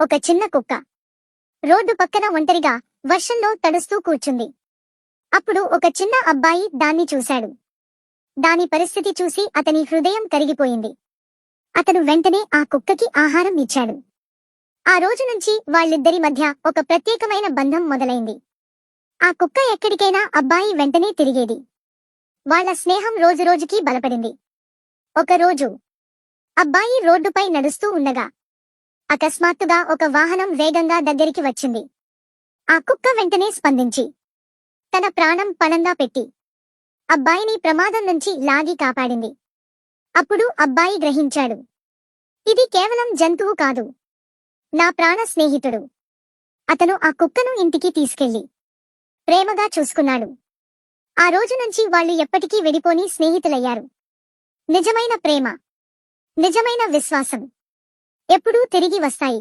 ఒక చిన్న కుక్క రోడ్డు పక్కన ఒంటరిగా వర్షంలో తడుస్తూ కూర్చుంది. అప్పుడు ఒక చిన్న అబ్బాయి దాన్ని చూశాడు. దాని పరిస్థితి చూసి అతని హృదయం కరిగిపోయింది. అతను వెంటనే ఆ కుక్కకి ఆహారం ఇచ్చాడు. ఆ రోజు నుంచి వాళ్ళిద్దరి మధ్య ఒక ప్రత్యేకమైన బంధం మొదలైంది. ఆ కుక్క ఎక్కడికైనా అబ్బాయి వెంటనే తిరిగేది. వాళ్ళ స్నేహం రోజురోజుకీ బలపడింది. ఒకరోజు అబ్బాయి రోడ్డుపై నడుస్తూ ఉండగా అకస్మాత్తుగా ఒక వాహనం వేగంగా దగ్గరికి వచ్చింది. ఆ కుక్క వెంటనే స్పందించి తన ప్రాణం పణంగా పెట్టి అబ్బాయిని ప్రమాదం నుంచి లాగి కాపాడింది. అప్పుడు అబ్బాయి గ్రహించాడు, ఇది కేవలం జంతువు కాదు, నా ప్రాణ స్నేహితుడు. అతను ఆ కుక్కను ఇంటికి తీసుకెళ్లి ప్రేమగా చూసుకున్నాడు. ఆ రోజు నుంచి వాళ్ళు ఎప్పటికీ విడిపోని స్నేహితులయ్యారు. నిజమైన ప్రేమ, నిజమైన విశ్వాసం ఎప్పుడూ తిరిగి వస్తాయి.